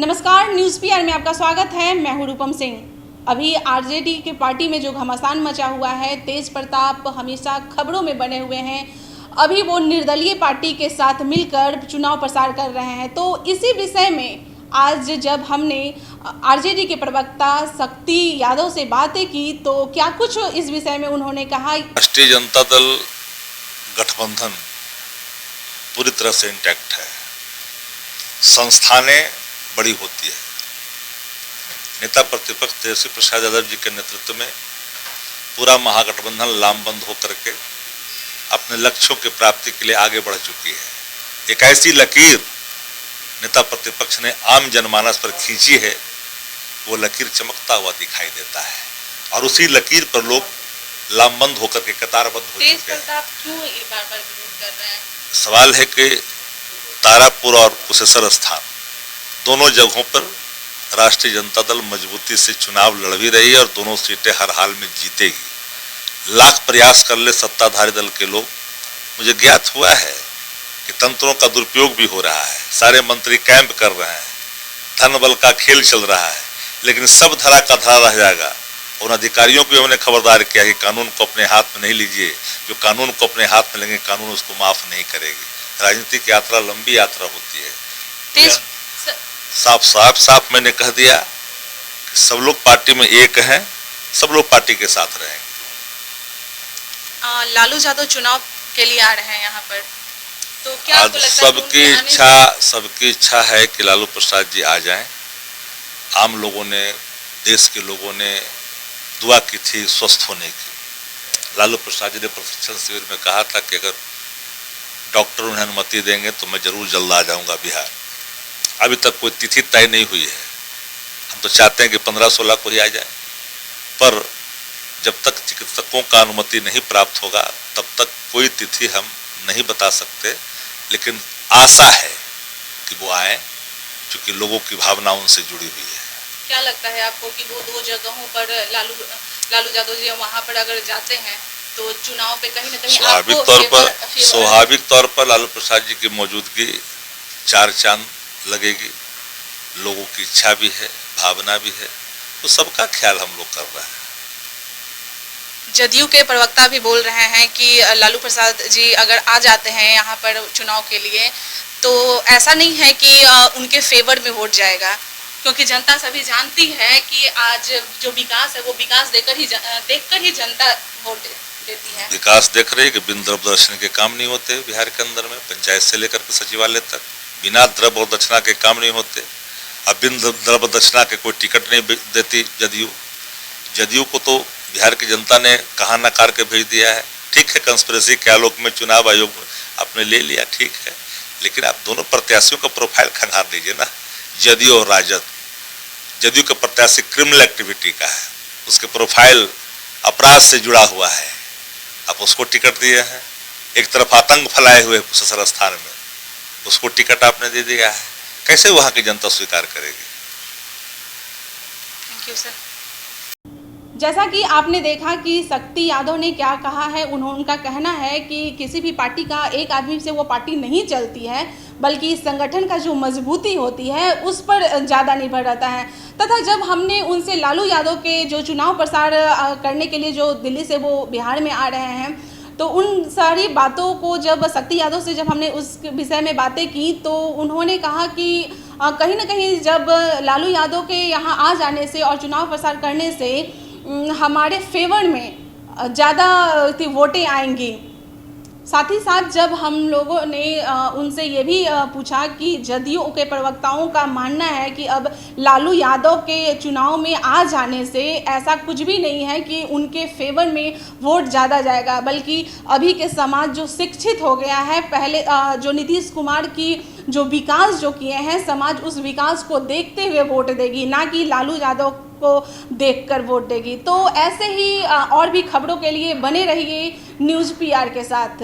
नमस्कार, news PR में आपका स्वागत है। मैं हूं रूपम सिंह। अभी आरजेडी के पार्टी में जो घमासान मचा हुआ है, तेज प्रताप हमेशा खबरों में बने हुए हैं। अभी वो निर्दलीय पार्टी के साथ मिलकर चुनाव प्रचार कर रहे हैं। तो इसी विषय में आज जब हमने आरजेडी के प्रवक्ता शक्ति यादव से बातें की तो क्या कुछ इस विषय में उन्होंने कहा। राष्ट्रीय जनता दल गठबंधन पूरी तरह से इंटैक्ट है। संस्थानें बड़ी होती है। नेता प्रतिपक्ष तेजस्वी प्रसाद यादव जी के नेतृत्व में पूरा महागठबंधन लामबंद होकर के अपने लक्ष्यों की प्राप्ति के लिए आगे बढ़ चुकी है। एक ऐसी लकीर नेता प्रतिपक्ष ने आम जनमानस पर खींची है, वो लकीर चमकता हुआ दिखाई देता है और उसी लकीर पर लोग लामबंद होकर के कतारबद्ध हो चुके हैं। क्यों बार-बार विरोध कर रहे हैं? सवाल है कि तारापुर और कुशेश्वर स्थान दोनों जगहों पर राष्ट्रीय जनता दल मजबूती से चुनाव लड़ भी रही है और दोनों सीटें हर हाल में जीतेगी। लाख प्रयास कर ले सत्ताधारी दल के लोग, मुझे ज्ञात हुआ है कि तंत्रों का दुरुपयोग भी हो रहा है। सारे मंत्री कैंप कर रहे हैं, धन बल का खेल चल रहा है, लेकिन सब धरा का धरा रह जाएगा। उन अधिकारियों को हमने खबरदार किया कि कानून को अपने हाथ में नहीं लीजिए। जो कानून को अपने हाथ में लेंगे, कानून उसको माफ नहीं करेगी। राजनीतिक यात्रा लंबी यात्रा होती है। साफ मैंने कह दिया कि सब लोग पार्टी में एक हैं, सब लोग पार्टी के साथ रहेंगे। लालू यादव चुनाव के लिए आ रहे हैं यहाँ पर, तो क्या आपको लगता है सबकी इच्छा है कि लालू प्रसाद जी आ जाएं। आम लोगों ने, देश के लोगों ने दुआ की थी स्वस्थ होने की। लालू प्रसाद जी ने प्रशिक्षण शिविर में कहा था कि अगर डॉक्टर उन्हें अनुमति देंगे तो मैं जरूर जल्द आ जाऊंगा बिहार। अभी तक कोई तिथि तय नहीं हुई है। हम तो चाहते हैं कि 15-16 को ही आ जाए, पर जब तक चिकित्सकों का अनुमति नहीं प्राप्त होगा तब तक कोई तिथि हम नहीं बता सकते। लेकिन आशा है कि वो आए, क्योंकि लोगों की भावना उनसे जुड़ी हुई है। क्या लगता है आपको कि वो दो जगहों पर लालू यादव जी वहाँ पर अगर जाते हैं तो चुनाव पे कहीं ना कहीं स्वाभाविक तौर पर लालू प्रसाद जी की मौजूदगी चार चांद लगेगी। लोगों की इच्छा भी है, भावना भी है, तो सबका ख्याल हम लोग कर रहे हैं। जदयू के प्रवक्ता भी बोल रहे हैं कि लालू प्रसाद जी अगर आ जाते हैं यहाँ पर चुनाव के लिए तो ऐसा नहीं है कि उनके फेवर में वोट जाएगा, क्योंकि जनता सभी जानती है कि आज जो विकास है वो विकास देखकर ही जनता वोट देती है। विकास देख रही है कि बिन द्रव्य दर्शन के काम नहीं होते बिहार के अंदर में, पंचायत से लेकर के सचिवालय तक बिना द्रव्य और दक्षिणा के काम नहीं होते। अब बिन द्रव्य दक्षिणा के कोई टिकट नहीं देती जदयू को तो बिहार की जनता ने कहा नकार के भेज दिया है। ठीक है, कंस्पिरेसी के आलोक में चुनाव आयोग आपने ले लिया, ठीक है, लेकिन आप दोनों प्रत्याशियों का प्रोफाइल खंगार लीजिए ना। जदयू और राजद, जदयू का प्रत्याशी क्रिमिनल एक्टिविटी का है, उसके प्रोफाइल अपराध से जुड़ा हुआ है, आप उसको टिकट दिए हैं। एक तरफ आतंक फैलाए हुए कुशेश्वर स्थान में, उसको टिकट आपने दे दिया है। कैसे वहां की जनता स्वीकार करेगी? Thank you sir. जैसा कि आपने देखा कि शक्ति यादव ने क्या कहा है। उनका कहना है कि किसी भी पार्टी का एक आदमी से वो पार्टी नहीं चलती है, बल्कि संगठन का जो मजबूती होती है उस पर ज़्यादा निर्भर रहता है। तथा जब हमने उनसे लालू यादव के जो चुनाव प्रचार करने के लिए जो दिल्ली से वो बिहार में आ रहे हैं, तो उन सारी बातों को जब शक्ति यादव से जब हमने उस विषय में बातें की तो उन्होंने कहा कि कहीं ना कहीं जब लालू यादव के यहाँ आ जाने से और चुनाव प्रचार करने से हमारे फेवर में ज़्यादा वोटें आएंगी। साथ ही साथ जब हम लोगों ने उनसे ये भी पूछा कि जदयू के प्रवक्ताओं का मानना है कि अब लालू यादव के चुनाव में आ जाने से ऐसा कुछ भी नहीं है कि उनके फेवर में वोट ज़्यादा जाएगा, बल्कि अभी के समाज जो शिक्षित हो गया है, पहले जो नीतीश कुमार की जो विकास जो किए हैं, समाज उस विकास को देखते हुए वोट देगी, ना कि लालू यादव को देखकर वोट देगी। तो ऐसे ही और भी खबरों के लिए बने रहिए न्यूज़ पीआर के साथ।